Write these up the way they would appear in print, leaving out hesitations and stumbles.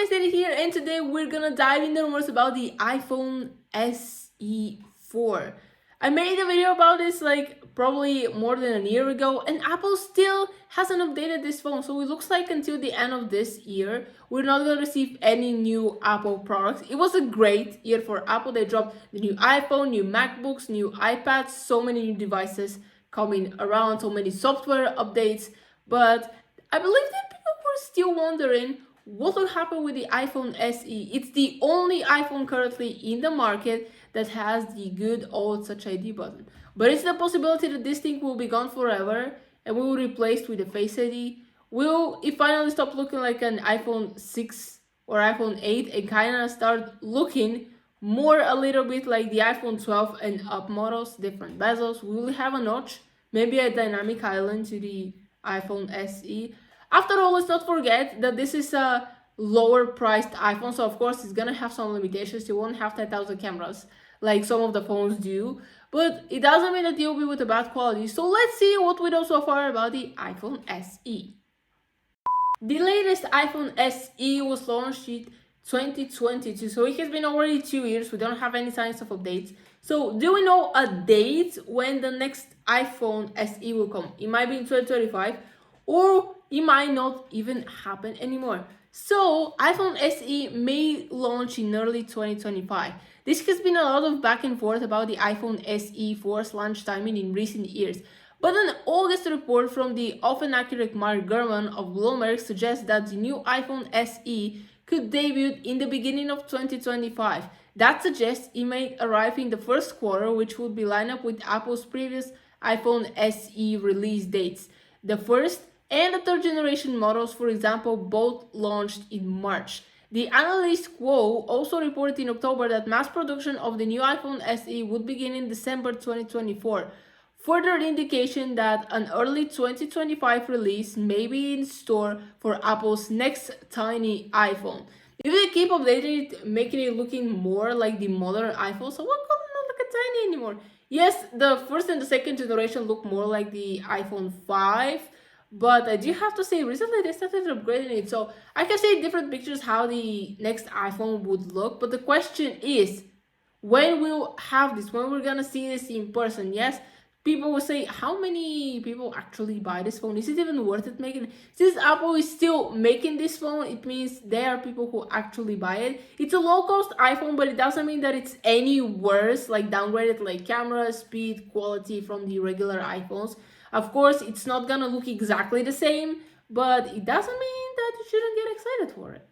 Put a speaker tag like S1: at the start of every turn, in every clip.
S1: guys, Daddy here, and today we're gonna dive into rumors about the iPhone SE 4. I made a video about this like probably more than a year ago, and Apple still hasn't updated this phone, so it looks like until the end of this year we're not gonna receive any new Apple products. It was a great year for Apple. They dropped the new iPhone, new MacBooks, new iPads, so many new devices coming around, so many software updates, but I believe that people were still wondering what will happen with the iPhone SE. It's the only iPhone currently in the market that has the good old Touch ID button. But it's the possibility that this thing will be gone forever and will be replaced with the Face ID. Will it finally stop looking like an iPhone 6 or iPhone 8 and kind of start looking more a little bit like the iPhone 12 and up models, different bezels? Will it have a notch? Maybe a dynamic island to the iPhone SE. After all, let's not forget that this is a lower priced iPhone, so of course it's gonna have some limitations. You won't have 10,000 cameras like some of the phones do, but it doesn't mean that you'll be with a bad quality. So let's see what we know so far about the iPhone SE. The latest iPhone SE was launched in 2022, so it has been already 2 years. We don't have any signs of updates. So do we know a date when the next iPhone SE will come? It might be in 2025, or it might not even happen anymore. So iPhone SE may launch in early 2025. This has been a lot of back and forth about the iPhone SE 4's launch timing in recent years. But an August report from the often accurate Mark Gurman of Bloomberg suggests that the new iPhone SE could debut in the beginning of 2025. That suggests it may arrive in the first quarter, which would be lined up with Apple's previous iPhone SE release dates. The first and the third generation models, for example, both launched in March. The analyst Quo also reported in October that mass production of the new iPhone SE would begin in December 2024. Further indication that an early 2025 release may be in store for Apple's next tiny iPhone. If they keep updating it, making it looking more like the modern iPhone, so what could not look like tiny anymore? Yes, the first and the second generation look more like the iPhone 5, but I do have to say, recently they started upgrading it, so I can see different pictures how the next iPhone would look, but the question is, when we'll have this, when we're gonna see this in person? Yes, people will say, how many people actually buy this phone? Is it even worth it making? Since Apple is still making this phone, it means there are people who actually buy it. It's a low-cost iPhone, but it doesn't mean that it's any worse, like downgraded, like camera, speed, quality from the regular iPhones. Of course, it's not gonna look exactly the same, but it doesn't mean that you shouldn't get excited for it.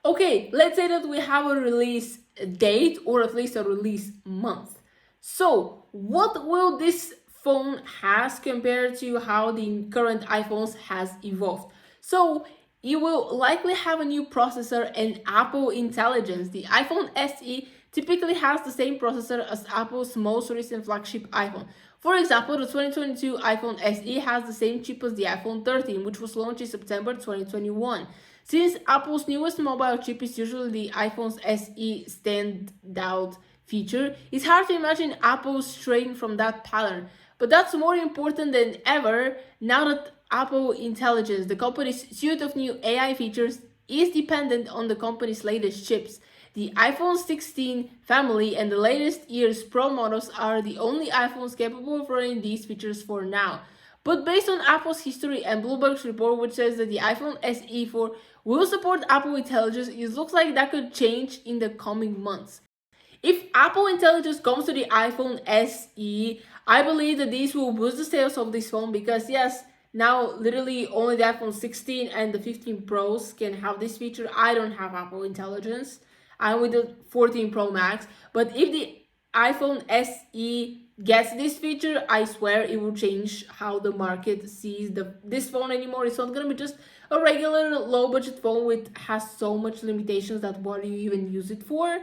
S1: Okay, let's say that we have a release date, or at least a release month. So what will this phone has compared to how the current iPhones has evolved? So it will likely have a new processor and Apple Intelligence. The iPhone SE typically has the same processor as Apple's most recent flagship iPhone. For example, the 2022 iPhone SE has the same chip as the iPhone 13, which was launched in September 2021. Since Apple's newest mobile chip is usually the iPhone's SE standout feature, it's hard to imagine Apple straying from that pattern. But that's more important than ever now that Apple Intelligence, the company's suite of new AI features, is dependent on the company's latest chips. The iPhone 16 family and the latest year's Pro models are the only iPhones capable of running these features for now. But based on Apple's history and Bloomberg's report, which says that the iPhone SE 4 will support Apple Intelligence, it looks like that could change in the coming months. If Apple Intelligence comes to the iPhone SE, I believe that this will boost the sales of this phone because yes, now literally only the iPhone 16 and the 15 Pros can have this feature. I don't have Apple Intelligence. I'm with the 14 Pro Max, but if the iPhone SE gets this feature, I swear it will change how the market sees this phone anymore. It's not gonna be just a regular low budget phone which has so much limitations that what do you even use it for,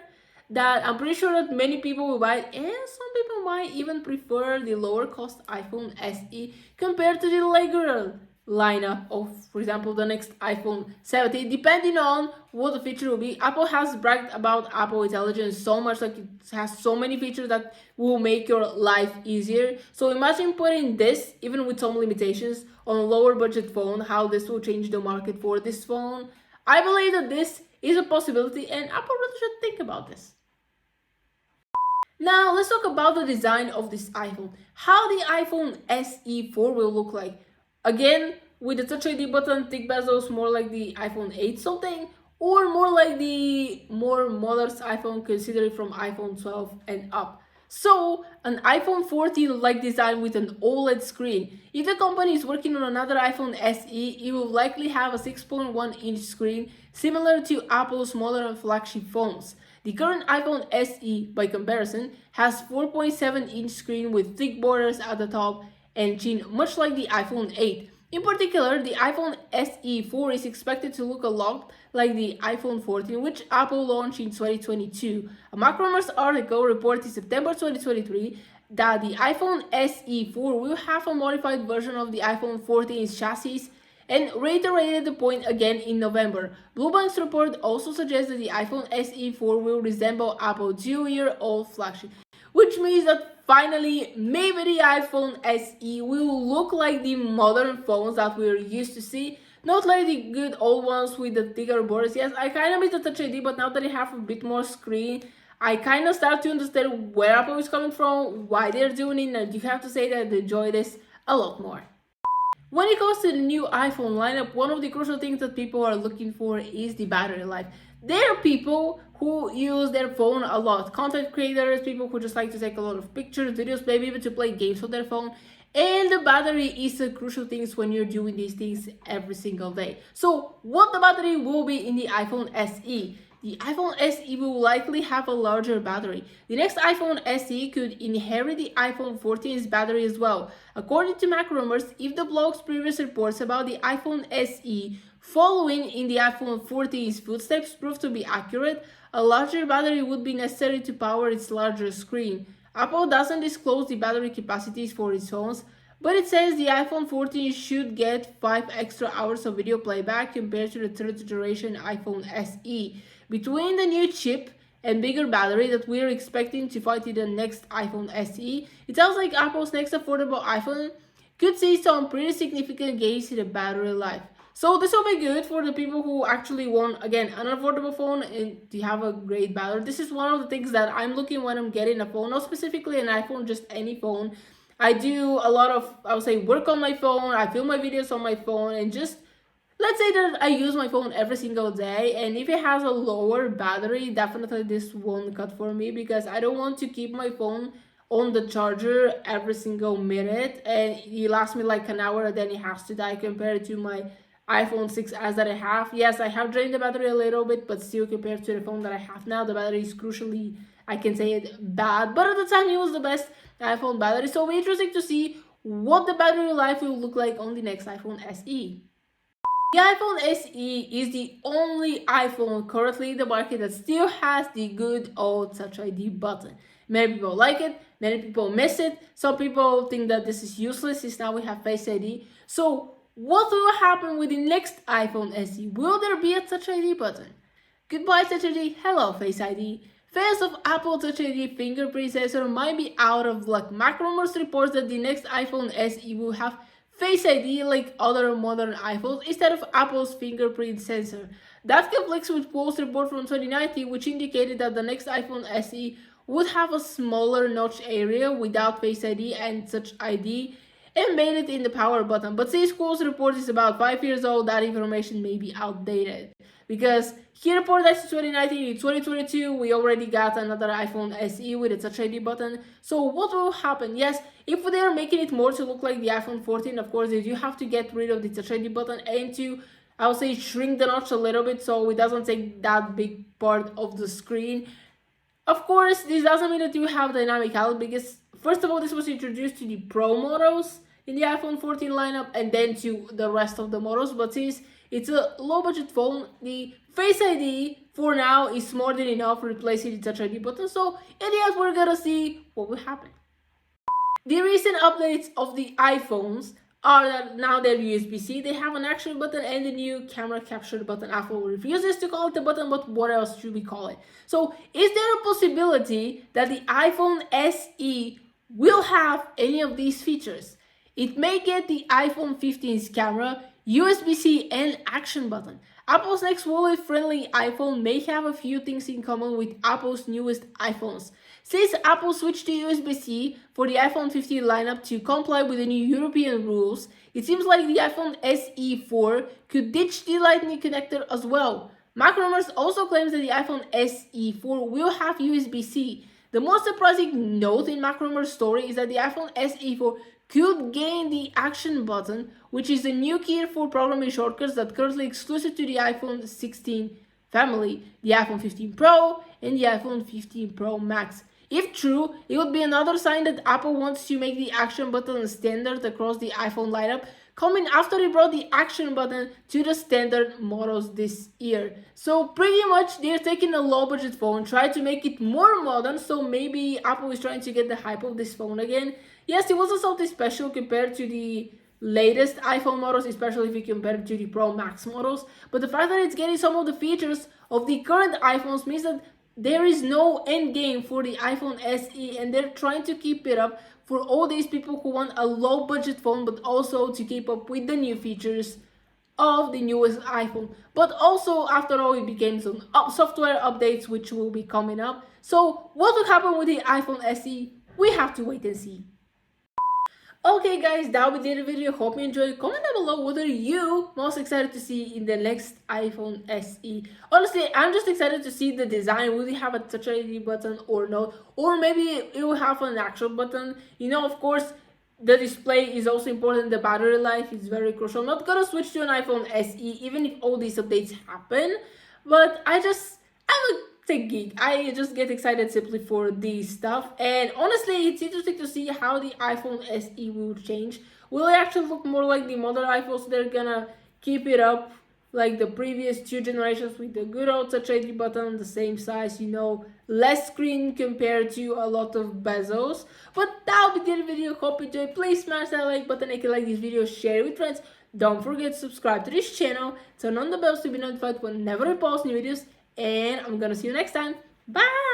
S1: that I'm pretty sure that many people will buy it, and some people might even prefer the lower cost iPhone SE compared to the regular lineup of, for example, the next iPhone 17, depending on what the feature will be. Apple has bragged about Apple Intelligence so much, like it has so many features that will make your life easier. So imagine putting this, even with some limitations, on a lower budget phone, how this will change the market for this phone. I believe that this is a possibility, and Apple really should think about this. Now let's talk about the design of this iPhone. How the iPhone SE 4 will look like. Again, with the Touch ID button, thick bezels, more like the iPhone 8 something, or more like the more modern iPhone considered from iPhone 12 and up. So, an iPhone 14-like design with an OLED screen. If the company is working on another iPhone SE, it will likely have a 6.1-inch screen similar to Apple's modern flagship phones. The current iPhone SE, by comparison, has 4.7-inch screen with thick borders at the top and chin, much like the iPhone 8. In particular, the iPhone SE 4 is expected to look a lot like the iPhone 14, which Apple launched in 2022. A Macromers article reported in September 2023 that the iPhone SE 4 will have a modified version of the iPhone 14's chassis and reiterated the point again in November. Bloomberg's report also suggests that the iPhone SE 4 will resemble Apple's 2-year-old flagship, which means that finally, maybe the iPhone SE will look like the modern phones that we're used to see, not like the good old ones with the thicker borders. Yes, I kind of miss the Touch ID, but now that they have a bit more screen, I kind of start to understand where Apple is coming from, why they're doing it, and you have to say that I enjoy this a lot more. When it comes to the new iPhone lineup, one of the crucial things that people are looking for is the battery life. There are people who use their phone a lot. Content creators, people who just like to take a lot of pictures, videos, maybe even to play games on their phone. And the battery is a crucial thing when you're doing these things every single day. So what the battery will be in the iPhone SE? The iPhone SE will likely have a larger battery. The next iPhone SE could inherit the iPhone 14's battery as well. According to Macromers, if the blog's previous reports about the iPhone SE following in the iPhone 14's footsteps prove to be accurate, a larger battery would be necessary to power its larger screen. Apple doesn't disclose the battery capacities for its phones, but it says the iPhone 14 should get 5 extra hours of video playback compared to the third generation iPhone SE. Between the new chip and bigger battery that we're expecting to fight in the next iPhone SE, it sounds like Apple's next affordable iPhone could see some pretty significant gains in the battery life. So this will be good for the people who actually want, again, an affordable phone and to have a great battery. This is one of the things that I'm looking when I'm getting a phone, not specifically an iPhone, just any phone. I do a lot of, I would say, work on my phone. I film my videos on my phone, and just let's say that I use my phone every single day, and if it has a lower battery, definitely this won't cut for me, because I don't want to keep my phone on the charger every single minute and it lasts me like an hour and then it has to die compared to my iPhone 6s that I have. Yes, I have drained the battery a little bit, but still compared to the phone that I have now, the battery is crucially, I can say it, bad. But at the time, it was the best iPhone battery. So it'll be interesting to see what the battery life will look like on the next iPhone SE. The iPhone SE is the only iPhone currently in the market that still has the good old Touch ID button. Many people like it, many people miss it. Some people think that this is useless since now we have Face ID. So what will happen with the next iPhone SE? Will there be a Touch ID button? Goodbye Touch ID, hello Face ID. Fans of Apple Touch ID fingerprint sensor might be out of luck. Macromers reports that the next iPhone SE will have Face ID like other modern iPhones instead of Apple's fingerprint sensor. That conflicts with Qual's report from 2019, which indicated that the next iPhone SE would have a smaller notch area without Face ID and Touch ID embedded in the power button. But since Qual's report is about 5 years old, that information may be outdated. Because he reported that in 2019, in 2022, we already got another iPhone SE with a Touch ID button. So what will happen? Yes, if they are making it more to look like the iPhone 14, of course, they do have to get rid of the Touch ID button and to, I would say, shrink the notch a little bit so it doesn't take that big part of the screen. Of course, this doesn't mean that you have dynamic out, because first of all, this was introduced to the Pro models in the iPhone 14 lineup and then to the rest of the models. But since it's a low budget phone, the Face ID for now is more than enough replacing the Touch ID button. So in the end, we're gonna see what will happen. The recent updates of the iPhones are that now they're USB-C, they have an action button and the new camera capture button. Apple refuses to call it the button, but what else should we call it? So is there a possibility that the iPhone SE will have any of these features? It may get the iPhone 15's camera, USB-C and action button. Apple's next wallet-friendly iPhone may have a few things in common with Apple's newest iPhones. Since Apple switched to USB-C for the iPhone 15 lineup to comply with the new European rules, it seems like the iPhone SE 4 could ditch the Lightning connector as well. MacRumors also claims that the iPhone SE 4 will have USB-C. The most surprising note in MacRumors' story is that the iPhone SE 4 could gain the Action button, which is a new key for programming shortcuts that currently exclusive to the iPhone 16 family, the iPhone 15 Pro, and the iPhone 15 Pro Max. If true, it would be another sign that Apple wants to make the Action button standard across the iPhone lineup, coming after it brought the Action button to the standard models this year. So pretty much they're taking a low budget phone, try to make it more modern, so maybe Apple is trying to get the hype of this phone again. Yes, it wasn't something special compared to the latest iPhone models, especially if you compare it to the Pro Max models, but the fact that it's getting some of the features of the current iPhones means that there is no end game for the iPhone SE, and they're trying to keep it up for all these people who want a low budget phone but also to keep up with the new features of the newest iPhone. But also, after all, it became some software updates which will be coming up. So what will happen with the iPhone SE? We have to wait and see. Okay guys, that will be the video. Hope you enjoyed. Comment down below what are you most excited to see in the next iPhone SE. Honestly, I'm just excited to see the design. Will it have a Touch ID button or not? Or maybe it will have an actual button. You know, of course, the display is also important. The battery life is very crucial. I'm not gonna switch to an iPhone SE even if all these updates happen. But I'm a tech geek. I just get excited simply for this stuff, and honestly it's interesting to see how the iPhone SE will change. Will it actually look more like the modern iPhones? They're gonna keep it up like the previous two generations with the good old Touch ID button, the same size, you know, less screen compared to a lot of bezels. But that'll be the video. Hope you enjoyed. Please smash that like button if you like this video, share it with friends. Don't forget to subscribe to this channel, turn on the bells to be notified whenever I post new videos, and I'm gonna see you next time. Bye!